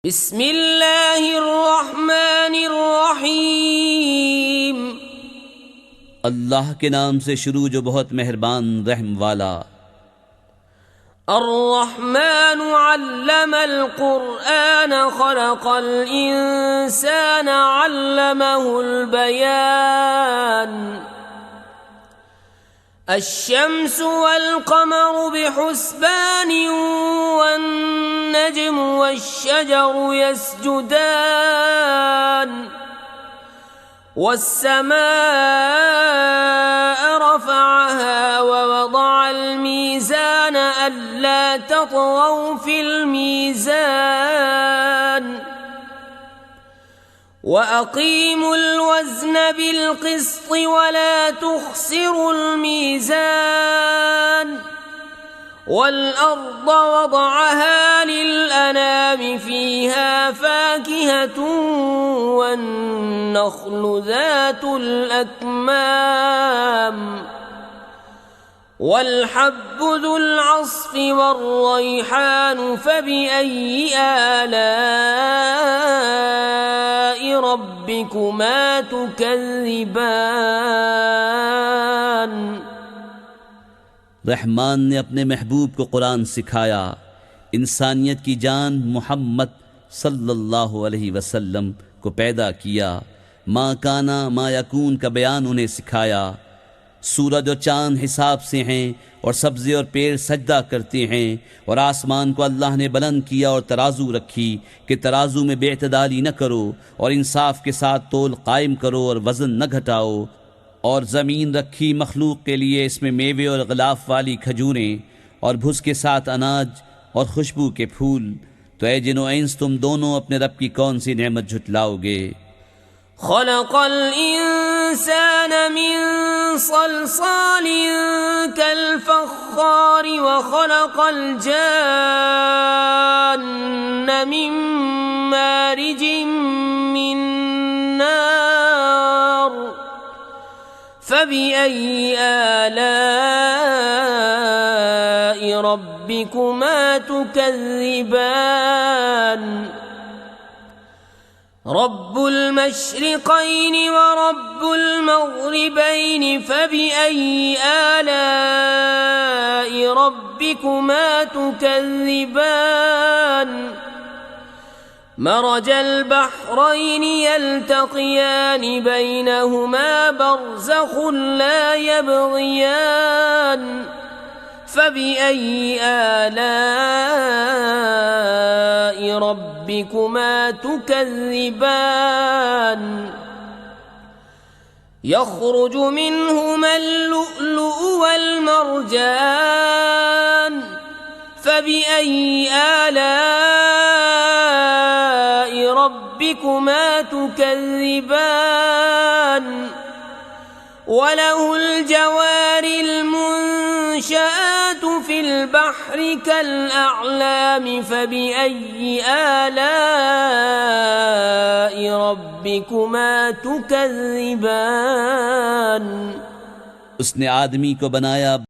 بسم الله الرحمن الرحیم अल्लाह के नाम से शुरू जो बहुत मेहरबान रहम वाला। الرحمن علم القرآن خلق الإنسان علمه البيان الشمس والقمر بحسبان والنجم والشجر يسجدان والسماء رفعها ووضع الميزان ألا تطغوا في الميزان وأقيموا الوزن بالقسط ولا تخسروا الميزان والأرض وضعها للأنام فيها فاكهة والنخل ذات الأكمام والحب ذو العصف والريحان فبأي آلاء ربكما تكذبان रहमान ने अपने महबूब को कुरान सिखाया, इंसानियत की जान मोहम्मद सल्लल्लाहु अलैहि वसल्लम को पैदा किया, माँ काना माँ यकून का बयान उन्हें सिखाया। सूरज और चाँद हिसाब से हैं और सब्ज़े और पेड़ सजदा करते हैं, और आसमान को अल्लाह ने बुलंद किया और तराजू रखी कि तराजू में बेअतदाली न करो और इंसाफ के साथ तोल कायम करो और वज़न न घटाओ। और ज़मीन रखी मखलूक के लिए, इसमें मेवे और ग़िलाफ़ वाली खजूरें और भुस के साथ अनाज और खुशबू के फूल। तो ऐ जिनो इंस तुम दोनों अपने रब की कौन सी नेमत झुटलाओगे। खलक़ल इंसान मिन सलसाल कल-फ़ख़्ख़ार व खलक़ल जान्न मिन मारिजिन मिन नार फबिअय्यि आलाइ रब्बिकुमा तुकज़्ज़िबान रब्बुल मशरिक़ैनि व रब्बुल मग़रिबैनि फबिअय्यि आलाइ रब्बिकुमा तुकज़्ज़िबान مرج البحرين يلتقيان بينهما برزخ لا يبغيان فبأي آلاء ربكما تكذبان يخرج منهما اللؤلؤ والمرجان فبأي آلاء ربكما تكذبان وله الجوار المنشآت في البحر كالأعلام فبأي آلاء ربكما تكذبان। उसने आदमी को बनाया